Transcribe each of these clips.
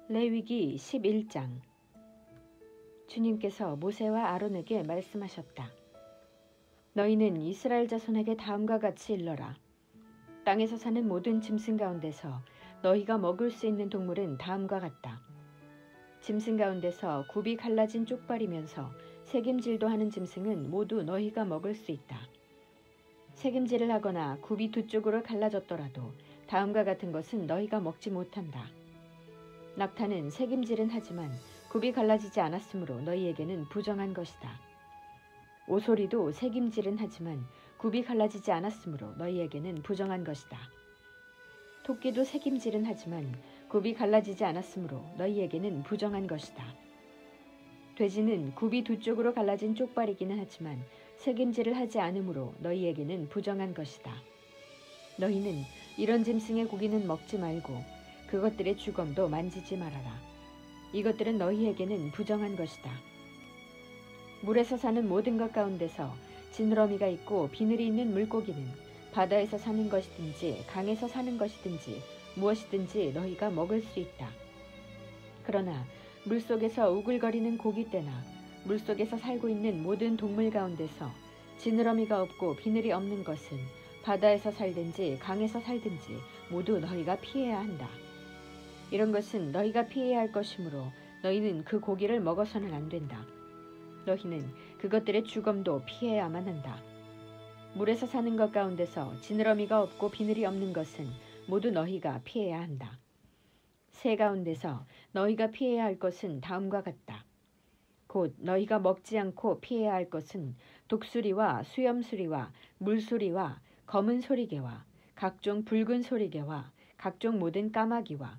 레위기 11장. 주님께서 모세와 아론에게 말씀하셨다. 너희는 이스라엘 자손에게 다음과 같이 일러라. 땅에서 사는 모든 짐승 가운데서 너희가 먹을 수 있는 동물은 다음과 같다. 짐승 가운데서 굽이 갈라진 쪽발이면서 새김질도 하는 짐승은 모두 너희가 먹을 수 있다. 새김질을 하거나 굽이 두 쪽으로 갈라졌더라도 다음과 같은 것은 너희가 먹지 못한다. 낙타는 새김질은 하지만 굽이 갈라지지 않았으므로 너희에게는 부정한 것이다. 오소리도 새김질은 하지만 굽이 갈라지지 않았으므로 너희에게는 부정한 것이다. 토끼도 새김질은 하지만 굽이 갈라지지 않았으므로 너희에게는 부정한 것이다. 돼지는 굽이 두 쪽으로 갈라진 쪽발이기는 하지만 새김질을 하지 않으므로 너희에게는 부정한 것이다. 너희는 이런 짐승의 고기는 먹지 말고 그것들의 주검도 만지지 말아라. 이것들은 너희에게는 부정한 것이다. 물에서 사는 모든 것 가운데서 지느러미가 있고 비늘이 있는 물고기는 바다에서 사는 것이든지 강에서 사는 것이든지 무엇이든지 너희가 먹을 수 있다. 그러나 물속에서 우글거리는 고기떼나 물속에서 살고 있는 모든 동물 가운데서 지느러미가 없고 비늘이 없는 것은 바다에서 살든지 강에서 살든지 모두 너희가 피해야 한다. 이런 것은 너희가 피해야 할 것이므로 너희는 그 고기를 먹어서는 안 된다. 너희는 그것들의 주검도 피해야만 한다. 물에서 사는 것 가운데서 지느러미가 없고 비늘이 없는 것은 모두 너희가 피해야 한다. 새 가운데서 너희가 피해야 할 것은 다음과 같다. 곧 너희가 먹지 않고 피해야 할 것은 독수리와 수염수리와 물수리와 검은 소리개와 각종 붉은 소리개와 각종 모든 까마귀와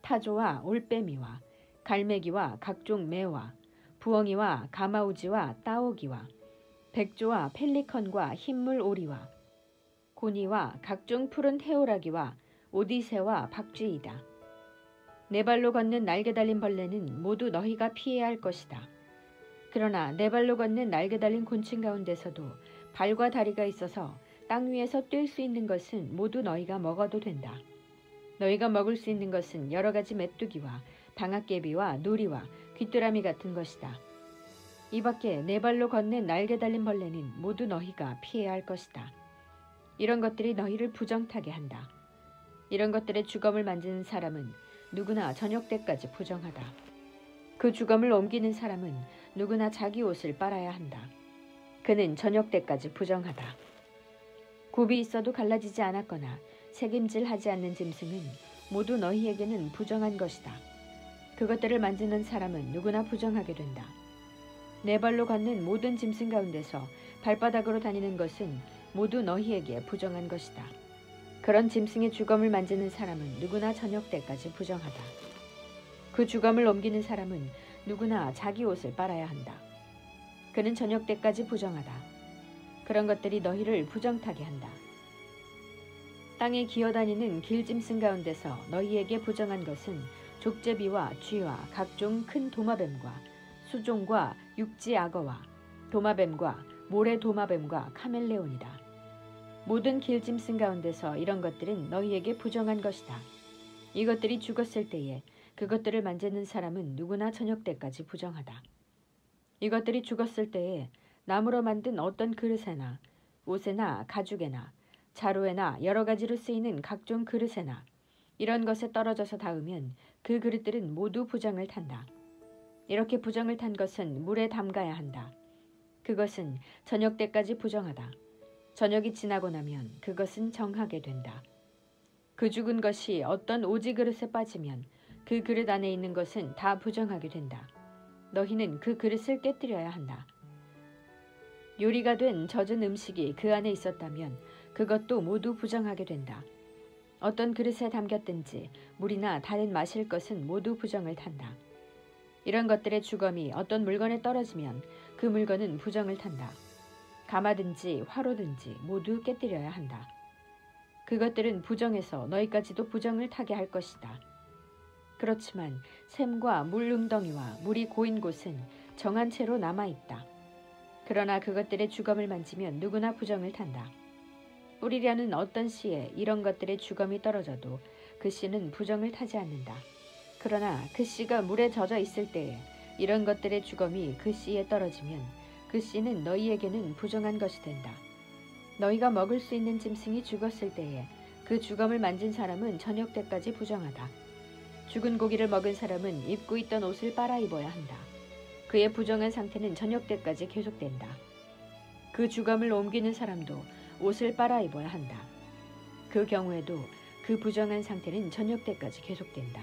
타조와 올빼미와 갈매기와 각종 매와 부엉이와 가마우지와 따오기와 백조와 펠리컨과 흰물 오리와 고니와 각종 푸른 해오라기와 오디새와 박쥐이다. 네 발로 걷는 날개 달린 벌레는 모두 너희가 피해야 할 것이다. 그러나 네 발로 걷는 날개 달린 곤충 가운데서도 발과 다리가 있어서 땅 위에서 뛸 수 있는 것은 모두 너희가 먹어도 된다. 너희가 먹을 수 있는 것은 여러 가지 메뚜기와 방앗개비와 누리와 귀뚜라미 같은 것이다. 이 밖에 네 발로 걷는 날개 달린 벌레는 모두 너희가 피해야 할 것이다. 이런 것들이 너희를 부정타게 한다. 이런 것들의 주검을 만지는 사람은 누구나 저녁 때까지 부정하다. 그 주검을 옮기는 사람은 누구나 자기 옷을 빨아야 한다. 그는 저녁 때까지 부정하다. 굽이 있어도 갈라지지 않았거나 새김질하지 않는 짐승은 모두 너희에게는 부정한 것이다. 그것들을 만지는 사람은 누구나 부정하게 된다. 네 발로 걷는 모든 짐승 가운데서 발바닥으로 다니는 것은 모두 너희에게 부정한 것이다. 그런 짐승의 주검을 만지는 사람은 누구나 저녁 때까지 부정하다. 그 주검을 옮기는 사람은 누구나 자기 옷을 빨아야 한다. 그는 저녁 때까지 부정하다. 그런 것들이 너희를 부정타게 한다. 땅에 기어다니는 길짐승 가운데서 너희에게 부정한 것은 족제비와 쥐와 각종 큰 도마뱀과 수종과 육지악어와 도마뱀과 모래 도마뱀과 카멜레온이다. 모든 길짐승 가운데서 이런 것들은 너희에게 부정한 것이다. 이것들이 죽었을 때에 그것들을 만지는 사람은 누구나 저녁 때까지 부정하다. 이것들이 죽었을 때에 나무로 만든 어떤 그릇에나 옷에나 가죽에나 자루에나 여러 가지로 쓰이는 각종 그릇에나 이런 것에 떨어져서 닿으면 그 그릇들은 모두 부정을 탄다. 이렇게 부정을 탄 것은 물에 담가야 한다. 그것은 저녁 때까지 부정하다. 저녁이 지나고 나면 그것은 정하게 된다. 그 죽은 것이 어떤 오지 그릇에 빠지면 그 그릇 안에 있는 것은 다 부정하게 된다. 너희는 그 그릇을 깨뜨려야 한다. 요리가 된 젖은 음식이 그 안에 있었다면 그것도 모두 부정하게 된다. 어떤 그릇에 담겼든지 물이나 다른 마실 것은 모두 부정을 탄다. 이런 것들의 주검이 어떤 물건에 떨어지면 그 물건은 부정을 탄다. 가마든지 화로든지 모두 깨뜨려야 한다. 그것들은 부정해서 너희까지도 부정을 타게 할 것이다. 그렇지만 샘과 물 웅덩이와 물이 고인 곳은 정한 채로 남아있다. 그러나 그것들의 주검을 만지면 누구나 부정을 탄다. 뿌리려는 어떤 씨에 이런 것들의 주검이 떨어져도 그 씨는 부정을 타지 않는다. 그러나 그 씨가 물에 젖어 있을 때에 이런 것들의 주검이 그 씨에 떨어지면 그 씨는 너희에게는 부정한 것이 된다. 너희가 먹을 수 있는 짐승이 죽었을 때에 그 주검을 만진 사람은 저녁 때까지 부정하다. 죽은 고기를 먹은 사람은 입고 있던 옷을 빨아 입어야 한다. 그의 부정한 상태는 저녁 때까지 계속된다. 그 주검을 옮기는 사람도 옷을 빨아 입어야 한다. 그 경우에도 그 부정한 상태는 저녁 때까지 계속된다.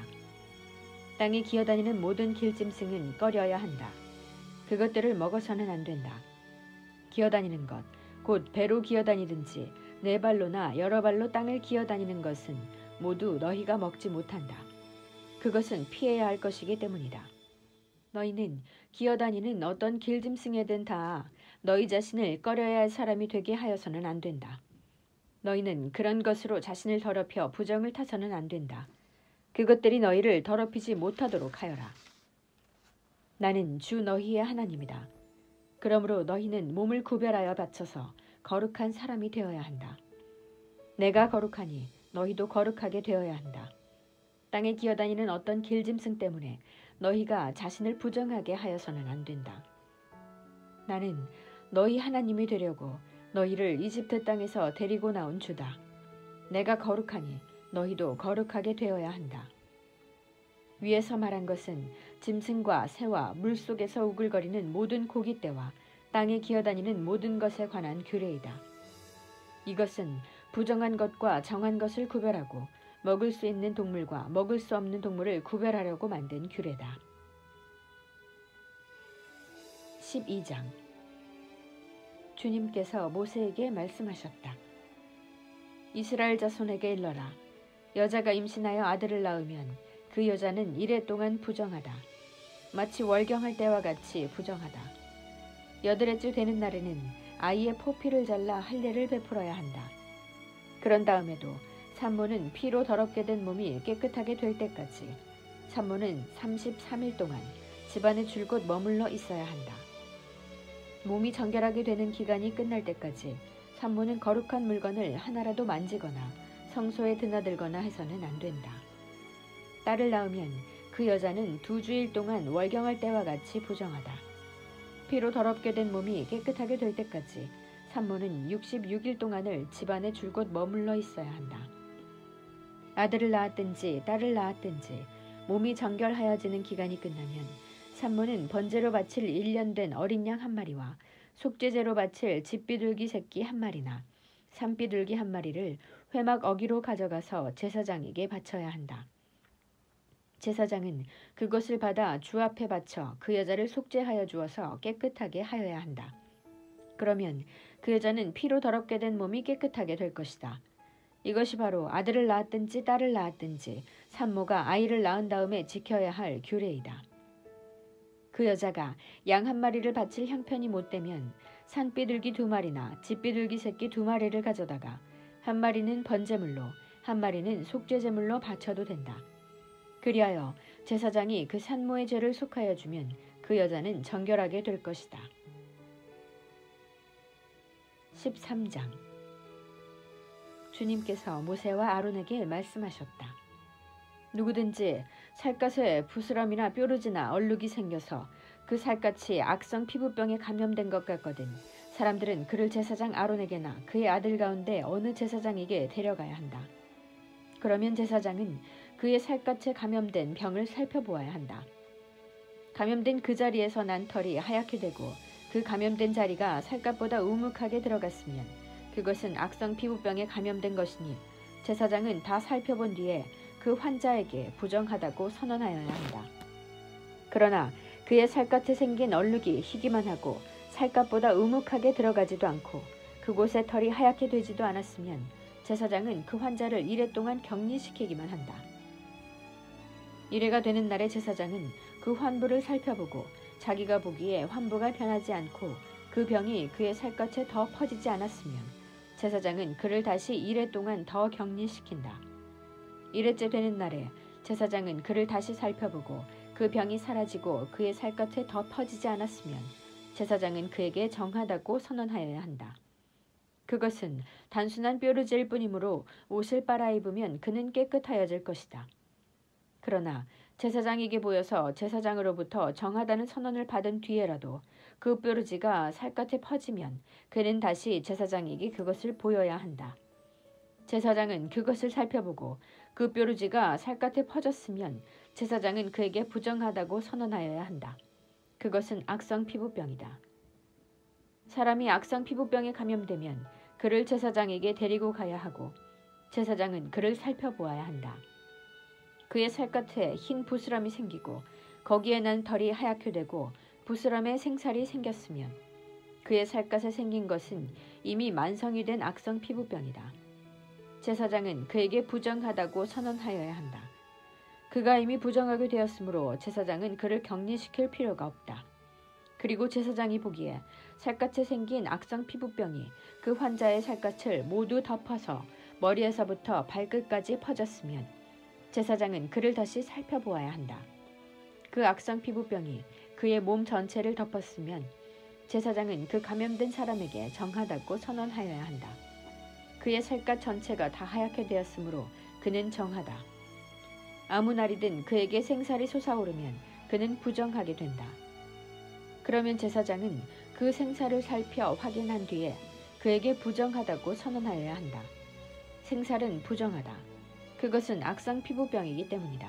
땅에 기어다니는 모든 길짐승은 꺼려야 한다. 그것들을 먹어서는 안 된다. 기어다니는 것, 곧 배로 기어다니든지 네 발로나 여러 발로 땅을 기어다니는 것은 모두 너희가 먹지 못한다. 그것은 피해야 할 것이기 때문이다. 너희는 기어다니는 어떤 길짐승에든 다 너희 자신을 꺼려야 할 사람이 되게 하여서는 안 된다. 너희는 그런 것으로 자신을 더럽혀 부정을 타서는 안 된다. 그것들이 너희를 더럽히지 못하도록 하여라. 나는 주 너희의 하나님이다. 그러므로 너희는 몸을 구별하여 바쳐서 거룩한 사람이 되어야 한다. 내가 거룩하니 너희도 거룩하게 되어야 한다. 땅에 기어다니는 어떤 길짐승 때문에 너희가 자신을 부정하게 하여서는 안 된다. 나는 너희 하나님이 되려고 너희를 이집트 땅에서 데리고 나온 주다. 내가 거룩하니 너희도 거룩하게 되어야 한다. 위에서 말한 것은 짐승과 새와 물속에서 우글거리는 모든 고깃대와 땅에 기어다니는 모든 것에 관한 규례이다. 이것은 부정한 것과 정한 것을 구별하고 먹을 수 있는 동물과 먹을 수 없는 동물을 구별하려고 만든 규례다. 12장. 주님께서 모세에게 말씀하셨다. 이스라엘 자손에게 일러라. 여자가 임신하여 아들을 낳으면 그 여자는 이래 동안 부정하다. 마치 월경할 때와 같이 부정하다. 여드레째 되는 날에는 아이의 포피를 잘라 할례를 베풀어야 한다. 그런 다음에도 산모는 피로 더럽게 된 몸이 깨끗하게 될 때까지 산모는 33일 동안 집안에 줄곧 머물러 있어야 한다. 몸이 정결하게 되는 기간이 끝날 때까지 산모는 거룩한 물건을 하나라도 만지거나 성소에 드나들거나 해서는 안 된다. 딸을 낳으면 그 여자는 2주일 동안 월경할 때와 같이 부정하다. 피로 더럽게 된 몸이 깨끗하게 될 때까지 산모는 66일 동안을 집안에 줄곧 머물러 있어야 한다. 아들을 낳았든지 딸을 낳았든지 몸이 정결하여지는 기간이 끝나면 산모는 번제로 바칠 1년 된 어린 양 1마리와 속죄제로 바칠 집비둘기 새끼 1마리나 산비둘기 1마리를 회막 어기로 가져가서 제사장에게 바쳐야 한다. 제사장은 그것을 받아 주 앞에 바쳐 그 여자를 속죄하여 주어서 깨끗하게 하여야 한다. 그러면 그 여자는 피로 더럽게 된 몸이 깨끗하게 될 것이다. 이것이 바로 아들을 낳았든지 딸을 낳았든지 산모가 아이를 낳은 다음에 지켜야 할 규례이다. 그 여자가 양 1마리를 바칠 형편이 못되면 산비둘기 2마리나 집비둘기 새끼 2마리를 가져다가 1마리는 번제물로 1마리는 속죄제물로 바쳐도 된다. 그리하여 제사장이 그 산모의 죄를 속하여 주면 그 여자는 정결하게 될 것이다. 13장. 주님께서 모세와 아론에게 말씀하셨다. 누구든지 살갗에 부스럼이나 뾰루지나 얼룩이 생겨서 그 살갗이 악성 피부병에 감염된 것 같거든 사람들은 그를 제사장 아론에게나 그의 아들 가운데 어느 제사장에게 데려가야 한다. 그러면 제사장은 그의 살갗에 감염된 병을 살펴보아야 한다. 감염된 그 자리에서 난 털이 하얗게 되고 그 감염된 자리가 살갗보다 우묵하게 들어갔으면 그것은 악성 피부병에 감염된 것이니 제사장은 다 살펴본 뒤에 그 환자에게 부정하다고 선언하여야 한다. 그러나 그의 살갗에 생긴 얼룩이 희기만 하고 살갗보다 우묵하게 들어가지도 않고 그곳에 털이 하얗게 되지도 않았으면 제사장은 그 환자를 이래 동안 격리시키기만 한다. 이래가 되는 날에 제사장은 그 환부를 살펴보고 자기가 보기에 환부가 변하지 않고 그 병이 그의 살갗에 더 퍼지지 않았으면 제사장은 그를 다시 이래 동안 더 격리시킨다. 이래째 되는 날에 제사장은 그를 다시 살펴보고 그 병이 사라지고 그의 살갗에 더 퍼지지 않았으면 제사장은 그에게 정하다고 선언하여야 한다. 그것은 단순한 뾰루지일 뿐이므로 옷을 빨아 입으면 그는 깨끗하여질 것이다. 그러나 제사장에게 보여서 제사장으로부터 정하다는 선언을 받은 뒤에라도 그 뾰루지가 살갗에 퍼지면 그는 다시 제사장에게 그것을 보여야 한다. 제사장은 그것을 살펴보고 그 뾰루지가 살갗에 퍼졌으면 제사장은 그에게 부정하다고 선언하여야 한다. 그것은 악성 피부병이다. 사람이 악성 피부병에 감염되면 그를 제사장에게 데리고 가야 하고 제사장은 그를 살펴보아야 한다. 그의 살갗에 흰 부스럼이 생기고 거기에 난 털이 하얗게 되고 부스럼에 생살이 생겼으면 그의 살갗에 생긴 것은 이미 만성이 된 악성 피부병이다. 제사장은 그에게 부정하다고 선언하여야 한다. 그가 이미 부정하게 되었으므로 제사장은 그를 격리시킬 필요가 없다. 그리고 제사장이 보기에 살갗에 생긴 악성 피부병이 그 환자의 살갗을 모두 덮어서 머리에서부터 발끝까지 퍼졌으면 제사장은 그를 다시 살펴보아야 한다. 그 악성 피부병이 그의 몸 전체를 덮었으면 제사장은 그 감염된 사람에게 정하다고 선언하여야 한다. 그의 살갗 전체가 다 하얗게 되었으므로 그는 정하다. 아무 날이든 그에게 생살이 솟아오르면 그는 부정하게 된다. 그러면 제사장은 그 생살을 살펴 확인한 뒤에 그에게 부정하다고 선언하여야 한다. 생살은 부정하다. 그것은 악성 피부병이기 때문이다.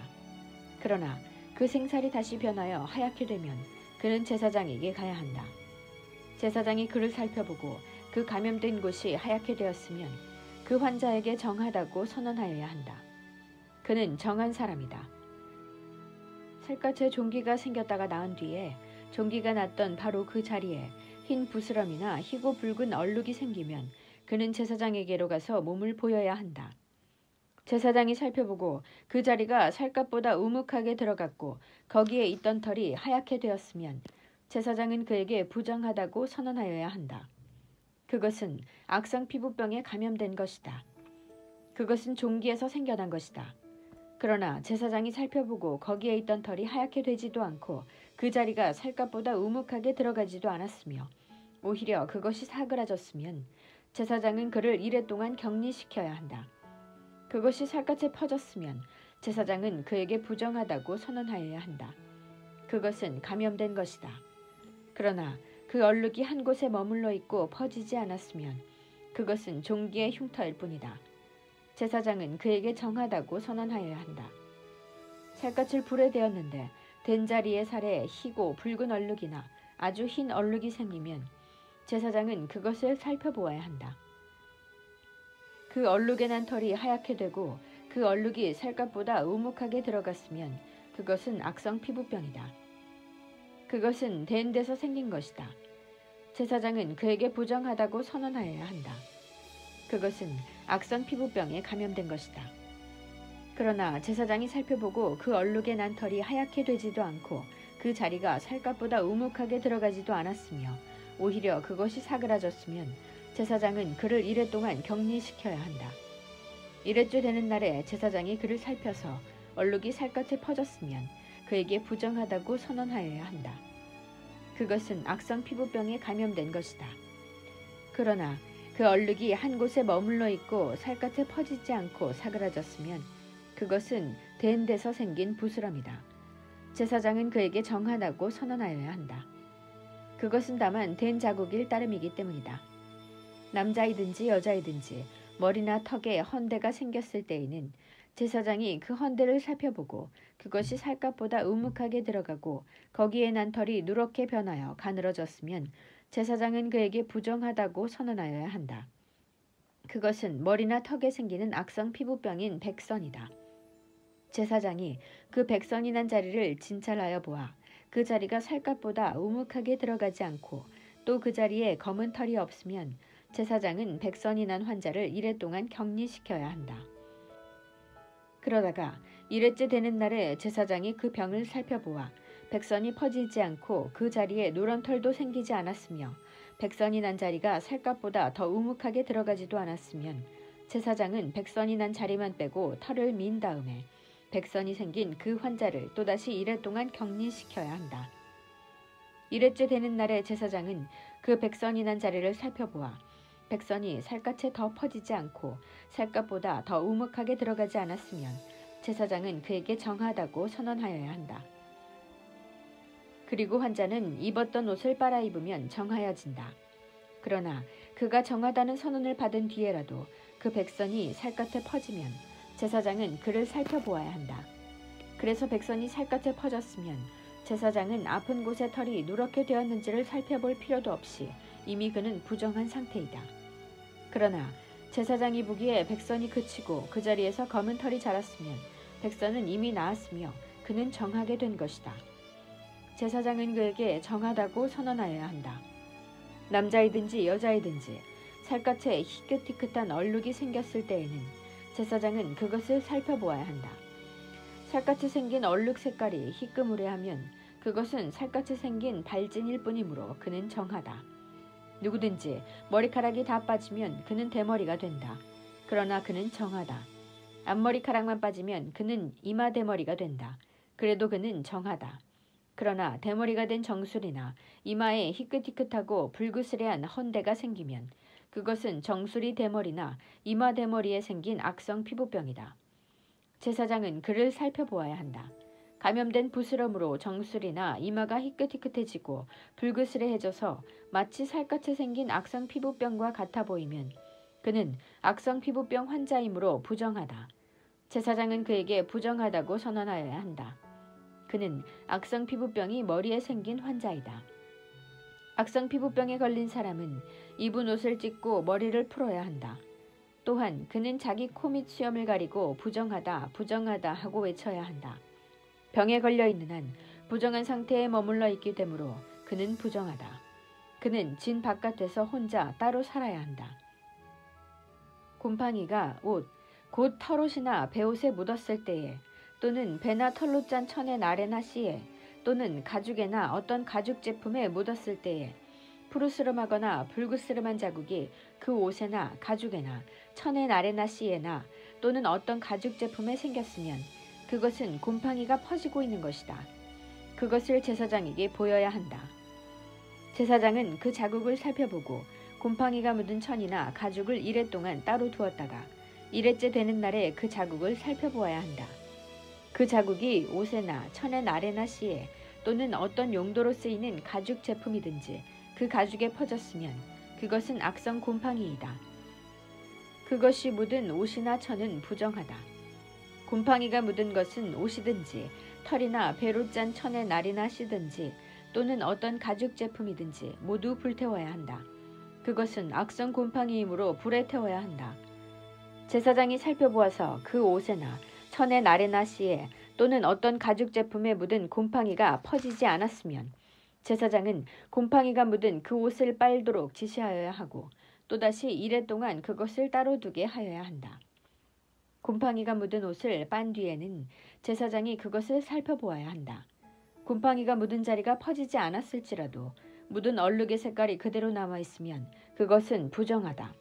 그러나 그 생살이 다시 변하여 하얗게 되면 그는 제사장에게 가야 한다. 제사장이 그를 살펴보고 그 감염된 곳이 하얗게 되었으면 그 환자에게 정하다고 선언하여야 한다. 그는 정한 사람이다. 살갗에 종기가 생겼다가 나은 뒤에 종기가 났던 바로 그 자리에 흰 부스럼이나 희고 붉은 얼룩이 생기면 그는 제사장에게로 가서 몸을 보여야 한다. 제사장이 살펴보고 그 자리가 살갗보다 우묵하게 들어갔고 거기에 있던 털이 하얗게 되었으면 제사장은 그에게 부정하다고 선언하여야 한다. 그것은 악성 피부병에 감염된 것이다. 그것은 종기에서 생겨난 것이다. 그러나 제사장이 살펴보고 거기에 있던 털이 하얗게 되지도 않고 그 자리가 살갗보다 우묵하게 들어가지도 않았으며 오히려 그것이 사그라졌으면 제사장은 그를 이래 동안 격리시켜야 한다. 그것이 살갗에 퍼졌으면 제사장은 그에게 부정하다고 선언하여야 한다. 그것은 감염된 것이다. 그러나 그 얼룩이 한 곳에 머물러 있고 퍼지지 않았으면 그것은 종기의 흉터일 뿐이다. 제사장은 그에게 정하다고 선언하여야 한다. 살갗을 불에 대었는데 된 자리의 살에 희고 붉은 얼룩이나 아주 흰 얼룩이 생기면 제사장은 그것을 살펴보아야 한다. 그 얼룩에 난 털이 하얗게 되고 그 얼룩이 살갗보다 우묵하게 들어갔으면 그것은 악성 피부병이다. 그것은 된 데서 생긴 것이다. 제사장은 그에게 부정하다고 선언하여야 한다. 그것은 악성 피부병에 감염된 것이다. 그러나 제사장이 살펴보고 그 얼룩에 난 털이 하얗게 되지도 않고 그 자리가 살갗보다 우묵하게 들어가지도 않았으며 오히려 그것이 사그라졌으면 제사장은 그를 이래 동안 격리시켜야 한다. 이래째 되는 날에 제사장이 그를 살펴서 얼룩이 살갗에 퍼졌으면 그에게 부정하다고 선언하여야 한다. 그것은 악성 피부병에 감염된 것이다. 그러나 그 얼룩이 한 곳에 머물러 있고 살갗에 퍼지지 않고 사그라졌으면 그것은 된 데서 생긴 부스럼이다. 제사장은 그에게 정하다고 선언하여야 한다. 그것은 다만 된 자국일 따름이기 때문이다. 남자이든지 여자이든지 머리나 턱에 헌대가 생겼을 때에는 제사장이 그 헌대를 살펴보고 그것이 살갗보다 우묵하게 들어가고 거기에 난 털이 누렇게 변하여 가늘어졌으면 제사장은 그에게 부정하다고 선언하여야 한다. 그것은 머리나 턱에 생기는 악성 피부병인 백선이다. 제사장이 그 백선이 난 자리를 진찰하여 보아 그 자리가 살갗보다 우묵하게 들어가지 않고 또 그 자리에 검은 털이 없으면 제사장은 백선이 난 환자를 이래 동안 격리시켜야 한다. 그러다가 이래째 되는 날에 제사장이 그 병을 살펴보아 백선이 퍼지지 않고 그 자리에 노란 털도 생기지 않았으며 백선이 난 자리가 살갗보다 더 우묵하게 들어가지도 않았으면 제사장은 백선이 난 자리만 빼고 털을 민 다음에 백선이 생긴 그 환자를 또다시 이래 동안 격리시켜야 한다. 이래째 되는 날에 제사장은 그 백선이 난 자리를 살펴보아 백선이 살갗에 더 퍼지지 않고 살갗보다 더 우묵하게 들어가지 않았으면 제사장은 그에게 정하다고 선언하여야 한다. 그리고 환자는 입었던 옷을 빨아입으면 정하여진다. 그러나 그가 정하다는 선언을 받은 뒤에라도 그 백선이 살갗에 퍼지면 제사장은 그를 살펴보아야 한다. 그래서 백선이 살갗에 퍼졌으면 제사장은 아픈 곳에 털이 누렇게 되었는지를 살펴볼 필요도 없이 이미 그는 부정한 상태이다. 그러나 제사장이 보기에 백선이 그치고 그 자리에서 검은 털이 자랐으면 백선은 이미 나았으며 그는 정하게 된 것이다. 제사장은 그에게 정하다고 선언하여야 한다. 남자이든지 여자이든지 살갗에 희끗희끗한 얼룩이 생겼을 때에는 제사장은 그것을 살펴보아야 한다. 살갗에 생긴 얼룩 색깔이 희끄무레하면 그것은 살갗에 생긴 발진일 뿐이므로 그는 정하다. 누구든지 머리카락이 다 빠지면 그는 대머리가 된다. 그러나 그는 정하다. 앞머리카락만 빠지면 그는 이마 대머리가 된다. 그래도 그는 정하다. 그러나 대머리가 된 정수리나 이마에 희끗희끗하고 불그스레한 헌대가 생기면 그것은 정수리 대머리나 이마 대머리에 생긴 악성 피부병이다. 제사장은 그를 살펴보아야 한다. 감염된 부스럼으로 정수리나 이마가 희끗희끗해지고 불그스레해져서 마치 살갗에 생긴 악성 피부병과 같아 보이면 그는 악성 피부병 환자이므로 부정하다. 제사장은 그에게 부정하다고 선언하여야 한다. 그는 악성 피부병이 머리에 생긴 환자이다. 악성 피부병에 걸린 사람은 입은 옷을 찢고 머리를 풀어야 한다. 또한 그는 자기 코 및 수염을 가리고 부정하다, 부정하다 하고 외쳐야 한다. 병에 걸려 있는 한 부정한 상태에 머물러 있기 되므로 그는 부정하다. 그는 진 바깥에서 혼자 따로 살아야 한다. 곰팡이가 옷, 곧 털옷이나 베옷에 묻었을 때에 또는 배나 털로 짠 천의 나래나 씨에 또는 가죽에나 어떤 가죽 제품에 묻었을 때에 푸르스름하거나 붉으스름한 자국이 그 옷에나 가죽에나 천의 나래나 씨에나 또는 어떤 가죽 제품에 생겼으면 그것은 곰팡이가 퍼지고 있는 것이다. 그것을 제사장에게 보여야 한다. 제사장은 그 자국을 살펴보고 곰팡이가 묻은 천이나 가죽을 이레 동안 따로 두었다가 이레째 되는 날에 그 자국을 살펴보아야 한다. 그 자국이 옷에나 천의 나래나 씨에 또는 어떤 용도로 쓰이는 가죽 제품이든지 그 가죽에 퍼졌으면 그것은 악성 곰팡이이다. 그것이 묻은 옷이나 천은 부정하다. 곰팡이가 묻은 것은 옷이든지 털이나 배로 짠 천의 날이나 씨든지 또는 어떤 가죽 제품이든지 모두 불태워야 한다. 그것은 악성 곰팡이이므로 불에 태워야 한다. 제사장이 살펴보아서 그 옷에나 천의 날에나 씨에 또는 어떤 가죽 제품에 묻은 곰팡이가 퍼지지 않았으면 제사장은 곰팡이가 묻은 그 옷을 빨도록 지시하여야 하고 또다시 이레 동안 그것을 따로 두게 하여야 한다. 곰팡이가 묻은 옷을 빤 뒤에는 제사장이 그것을 살펴보아야 한다. 곰팡이가 묻은 자리가 퍼지지 않았을지라도 묻은 얼룩의 색깔이 그대로 남아있으면 그것은 부정하다.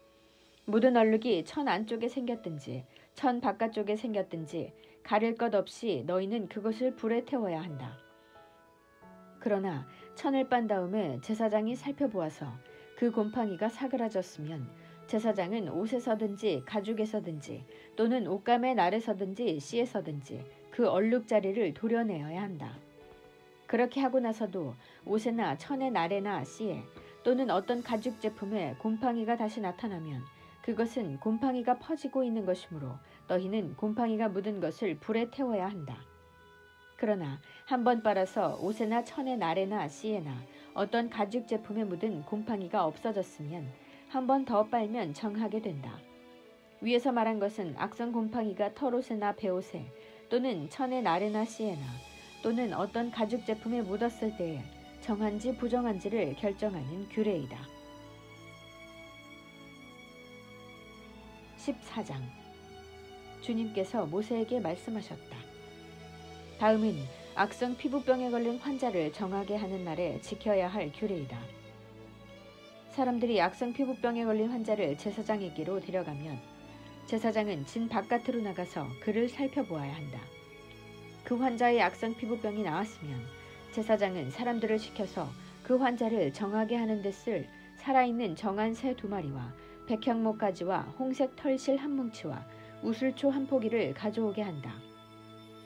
묻은 얼룩이 천 안쪽에 생겼든지 천 바깥쪽에 생겼든지 가릴 것 없이 너희는 그것을 불에 태워야 한다. 그러나 천을 빤 다음에 제사장이 살펴보아서 그 곰팡이가 사그라졌으면 제사장은 옷에서든지 가죽에서든지 또는 옷감의 날에서든지 씨에서든지 그 얼룩자리를 도려내어야 한다. 그렇게 하고 나서도 옷에나 천의 날에나 씨에 또는 어떤 가죽 제품에 곰팡이가 다시 나타나면 그것은 곰팡이가 퍼지고 있는 것이므로 너희는 곰팡이가 묻은 것을 불에 태워야 한다. 그러나 한 번 빨아서 옷에나 천의 날에나 씨에나 어떤 가죽 제품에 묻은 곰팡이가 없어졌으면 한 번 더 빨면 정하게 된다. 위에서 말한 것은 악성 곰팡이가 털옷에나 베옷에 또는 천의 날에나 씨에나 또는 어떤 가죽 제품에 묻었을 때에 정한지 부정한지를 결정하는 규례이다. 14장 주님께서 모세에게 말씀하셨다. 다음은 악성 피부병에 걸린 환자를 정하게 하는 날에 지켜야 할 규례이다. 사람들이 악성 피부병에 걸린 환자를 제사장에게로 데려가면 제사장은 진 바깥으로 나가서 그를 살펴보아야 한다. 그 환자의 악성 피부병이 나았으면 제사장은 사람들을 시켜서 그 환자를 정하게 하는 데 쓸 살아있는 정한 새 2마리와 백향목 가지와 홍색 털실 한 뭉치와 우슬초 한 포기를 가져오게 한다.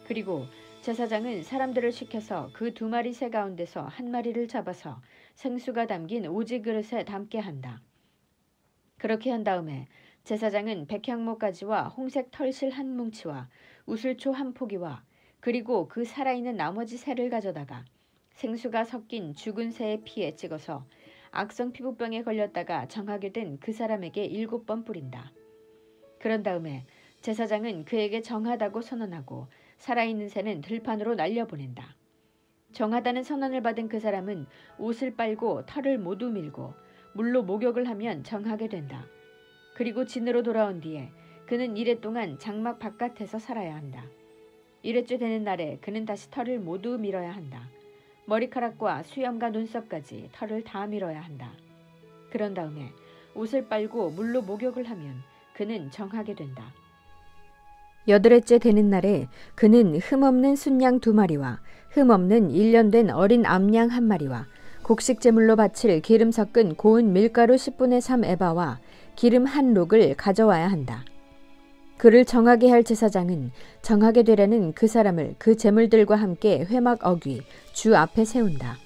그리고 제사장은 사람들을 시켜서 그 2마리 새 가운데서 1마리를 잡아서 생수가 담긴 오지 그릇에 담게 한다. 그렇게 한 다음에 제사장은 백향목가지와 홍색 털실 1뭉치와 우슬초 1포기와 그리고 그 살아있는 나머지 새를 가져다가 생수가 섞인 죽은 새의 피에 찍어서 악성 피부병에 걸렸다가 정하게 된 그 사람에게 7번 뿌린다. 그런 다음에 제사장은 그에게 정하다고 선언하고 살아있는 새는 들판으로 날려보낸다. 정하다는 선언을 받은 그 사람은 옷을 빨고 털을 모두 밀고 물로 목욕을 하면 정하게 된다. 그리고 진으로 돌아온 뒤에 그는 이레 동안 장막 바깥에서 살아야 한다. 이레째 되는 날에 그는 다시 털을 모두 밀어야 한다. 머리카락과 수염과 눈썹까지 털을 다 밀어야 한다. 그런 다음에 옷을 빨고 물로 목욕을 하면 그는 정하게 된다. 8회째 되는 날에 그는 흠없는 순양 2마리와 흠없는 1년 된 어린 암양 1마리와 곡식제물로 바칠 기름 섞은 고운 밀가루 10분의 3 에바와 기름 1록을 가져와야 한다. 그를 정하게 할 제사장은 정하게 되려는 그 사람을 그 제물들과 함께 회막 어귀 주 앞에 세운다.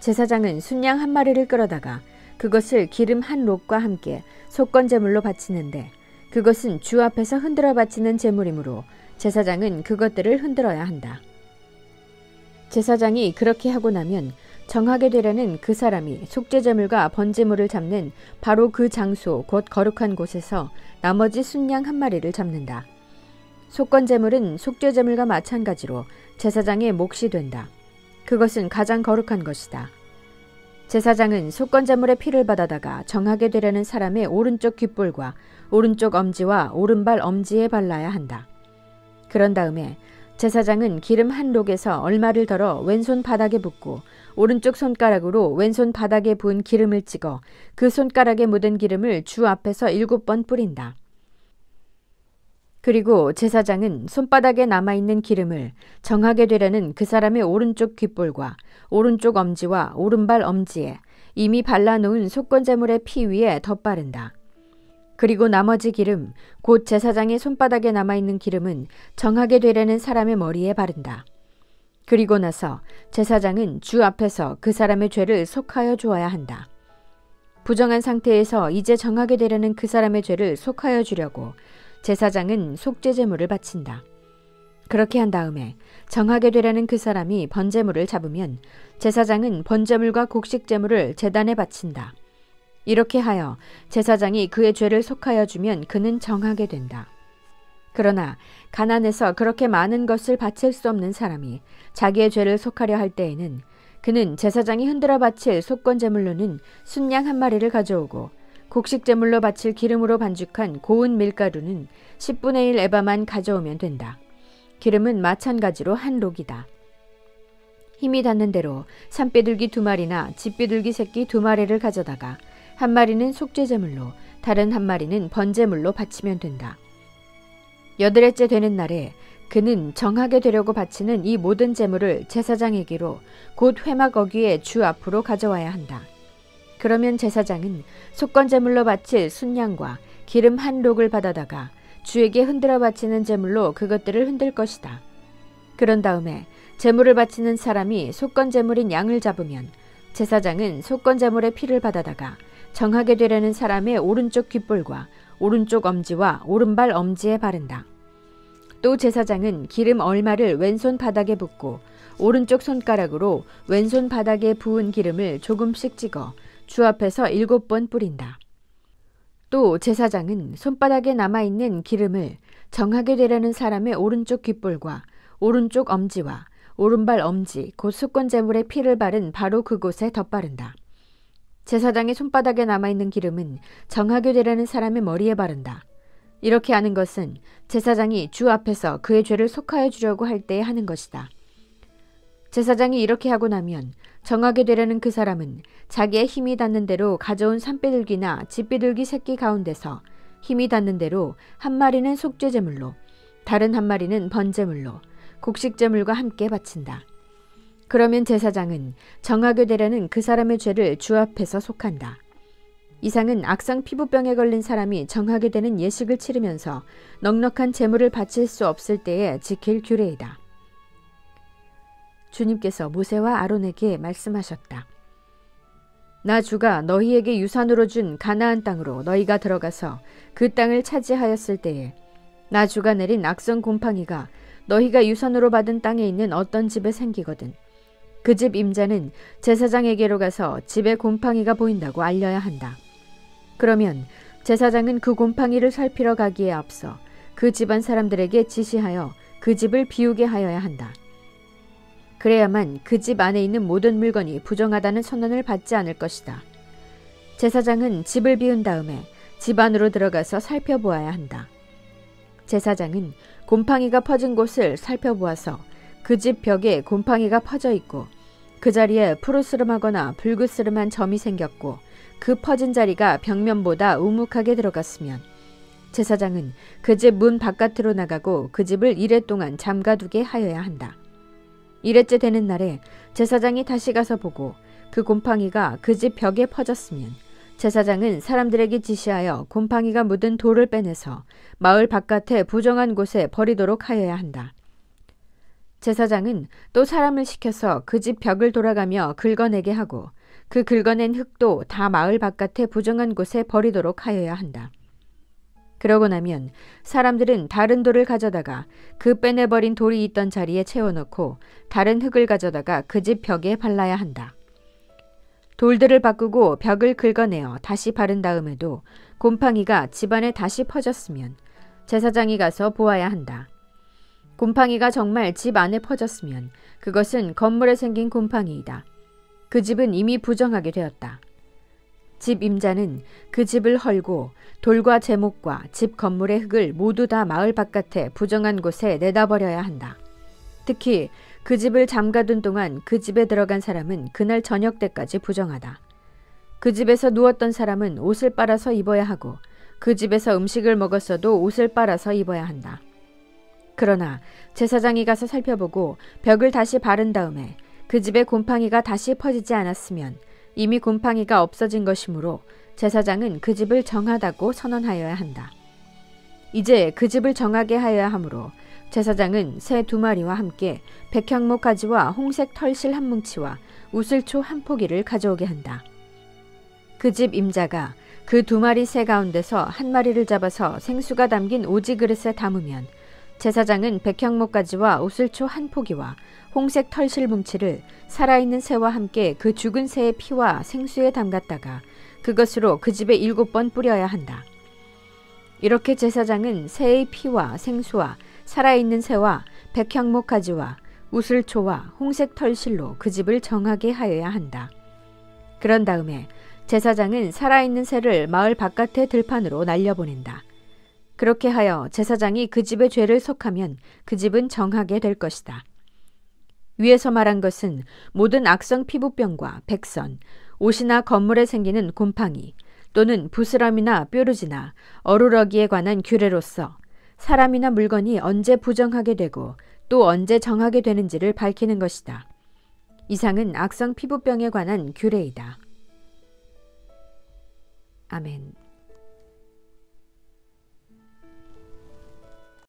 제사장은 순양 1마리를 끌어다가 그것을 기름 1록과 함께 속건제물로 바치는데 그것은 주 앞에서 흔들어 바치는 제물이므로 제사장은 그것들을 흔들어야 한다. 제사장이 그렇게 하고 나면 정하게 되려는 그 사람이 속죄제물과 번제물을 잡는 바로 그 장소 곧 거룩한 곳에서 나머지 순양 1마리를 잡는다. 속건제물은 속죄제물과 마찬가지로 제사장의 몫이 된다. 그것은 가장 거룩한 것이다. 제사장은 속건제물의 피를 받아다가 정하게 되려는 사람의 오른쪽 귓볼과 오른쪽 엄지와 오른발 엄지에 발라야 한다. 그런 다음에 제사장은 기름 1록에서 얼마를 덜어 왼손 바닥에 붓고 오른쪽 손가락으로 왼손 바닥에 부은 기름을 찍어 그 손가락에 묻은 기름을 주 앞에서 7번 뿌린다. 그리고 제사장은 손바닥에 남아있는 기름을 정하게 되려는 그 사람의 오른쪽 귓볼과 오른쪽 엄지와 오른발 엄지에 이미 발라놓은 속건제물의 피 위에 덧바른다. 그리고 나머지 기름, 곧 제사장의 손바닥에 남아있는 기름은 정하게 되려는 사람의 머리에 바른다. 그리고 나서 제사장은 주 앞에서 그 사람의 죄를 속하여 주어야 한다. 부정한 상태에서 이제 정하게 되려는 그 사람의 죄를 속하여 주려고 제사장은 속죄제물을 바친다. 그렇게 한 다음에 정하게 되려는 그 사람이 번제물을 잡으면 제사장은 번제물과 곡식제물을 제단에 바친다. 이렇게 하여 제사장이 그의 죄를 속하여 주면 그는 정하게 된다. 그러나 가난해서 그렇게 많은 것을 바칠 수 없는 사람이 자기의 죄를 속하려 할 때에는 그는 제사장이 흔들어 바칠 속건제물로는 순양 1마리를 가져오고 곡식제물로 바칠 기름으로 반죽한 고운 밀가루는 10분의 1 에바만 가져오면 된다. 기름은 마찬가지로 1록이다. 힘이 닿는 대로 산비둘기 2마리나 집비둘기 새끼 2마리를 가져다가 1마리는 속죄제물로 다른 1마리는 번제물로 바치면 된다. 8회째 되는 날에 그는 정하게 되려고 바치는 이 모든 제물을 제사장에게로 곧 회막 어귀의 주 앞으로 가져와야 한다. 그러면 제사장은 속건제물로 바칠 순양과 기름 1록을 받아다가 주에게 흔들어 바치는 제물로 그것들을 흔들 것이다. 그런 다음에 제물을 바치는 사람이 속건제물인 양을 잡으면 제사장은 속건제물의 피를 받아다가 정하게 되려는 사람의 오른쪽 귓볼과 오른쪽 엄지와 오른발 엄지에 바른다. 또 제사장은 기름 얼마를 왼손 바닥에 붓고 오른쪽 손가락으로 왼손 바닥에 부은 기름을 조금씩 찍어 주 앞에서 7번 뿌린다. 또 제사장은 손바닥에 남아있는 기름을 정하게 되려는 사람의 오른쪽 귓볼과 오른쪽 엄지와 오른발 엄지 곧 속건제물의 피를 바른 바로 그곳에 덧바른다. 제사장의 손바닥에 남아있는 기름은 정하게 되려는 사람의 머리에 바른다. 이렇게 하는 것은 제사장이 주 앞에서 그의 죄를 속하여 주려고 할 때에 하는 것이다. 제사장이 이렇게 하고 나면 정하게 되려는 그 사람은 자기의 힘이 닿는 대로 가져온 산비둘기나 집비둘기 새끼 가운데서 힘이 닿는 대로 1마리는 속죄제물로 다른 1마리는 번제물로 곡식제물과 함께 바친다. 그러면 제사장은 정하게 되려는 그 사람의 죄를 주 앞에서 속한다. 이상은 악성 피부병에 걸린 사람이 정하게 되는 예식을 치르면서 넉넉한 제물을 바칠 수 없을 때에 지킬 규례이다. 주님께서 모세와 아론에게 말씀하셨다. 나 주가 너희에게 유산으로 준 가나안 땅으로 너희가 들어가서 그 땅을 차지하였을 때에 나 주가 내린 악성 곰팡이가 너희가 유산으로 받은 땅에 있는 어떤 집에 생기거든 그 집 임자는 제사장에게로 가서 집에 곰팡이가 보인다고 알려야 한다. 그러면 제사장은 그 곰팡이를 살피러 가기에 앞서 그 집안 사람들에게 지시하여 그 집을 비우게 하여야 한다. 그래야만 그 집 안에 있는 모든 물건이 부정하다는 선언을 받지 않을 것이다. 제사장은 집을 비운 다음에 집 안으로 들어가서 살펴보아야 한다. 제사장은 곰팡이가 퍼진 곳을 살펴보아서 그 집 벽에 곰팡이가 퍼져 있고 그 자리에 푸르스름하거나 붉으스름한 점이 생겼고 그 퍼진 자리가 벽면보다 우묵하게 들어갔으면 제사장은 그 집 문 바깥으로 나가고 그 집을 이레 동안 잠가두게 하여야 한다. 이레째 되는 날에 제사장이 다시 가서 보고 그 곰팡이가 그 집 벽에 퍼졌으면 제사장은 사람들에게 지시하여 곰팡이가 묻은 돌을 빼내서 마을 바깥에 부정한 곳에 버리도록 하여야 한다. 제사장은 또 사람을 시켜서 그 집 벽을 돌아가며 긁어내게 하고 그 긁어낸 흙도 다 마을 바깥에 부정한 곳에 버리도록 하여야 한다. 그러고 나면 사람들은 다른 돌을 가져다가 그 빼내버린 돌이 있던 자리에 채워놓고 다른 흙을 가져다가 그 집 벽에 발라야 한다. 돌들을 바꾸고 벽을 긁어내어 다시 바른 다음에도 곰팡이가 집안에 다시 퍼졌으면 제사장이 가서 보아야 한다. 곰팡이가 정말 집 안에 퍼졌으면 그것은 건물에 생긴 곰팡이이다. 그 집은 이미 부정하게 되었다. 집 임자는 그 집을 헐고 돌과 제목과 집 건물의 흙을 모두 다 마을 바깥에 부정한 곳에 내다버려야 한다. 특히 그 집을 잠가둔 동안 그 집에 들어간 사람은 그날 저녁 때까지 부정하다. 그 집에서 누웠던 사람은 옷을 빨아서 입어야 하고 그 집에서 음식을 먹었어도 옷을 빨아서 입어야 한다. 그러나 제사장이 가서 살펴보고 벽을 다시 바른 다음에 그 집에 곰팡이가 다시 퍼지지 않았으면 이미 곰팡이가 없어진 것이므로 제사장은 그 집을 정하다고 선언하여야 한다. 이제 그 집을 정하게 하여야 하므로 제사장은 새 2마리와 함께 백향목 가지와 홍색 털실 한 뭉치와 우슬초 한 포기를 가져오게 한다. 그 집 임자가 그 2마리 새 가운데서 한 마리를 잡아서 생수가 담긴 오지 그릇에 담으면 제사장은 백향목 가지와 우슬초 한 포기와 홍색 털실 뭉치를 살아있는 새와 함께 그 죽은 새의 피와 생수에 담갔다가 그것으로 그 집에 7번 뿌려야 한다. 이렇게 제사장은 새의 피와 생수와 살아있는 새와 백향목 가지와 우슬초와 홍색 털실로 그 집을 정하게 하여야 한다. 그런 다음에 제사장은 살아있는 새를 마을 바깥의 들판으로 날려보낸다. 그렇게 하여 제사장이 그 집의 죄를 속하면 그 집은 정하게 될 것이다. 위에서 말한 것은 모든 악성 피부병과 백선, 옷이나 건물에 생기는 곰팡이 또는 부스럼이나 뾰루지나 어루러기에 관한 규례로서 사람이나 물건이 언제 부정하게 되고 또 언제 정하게 되는지를 밝히는 것이다. 이상은 악성 피부병에 관한 규례이다. 아멘.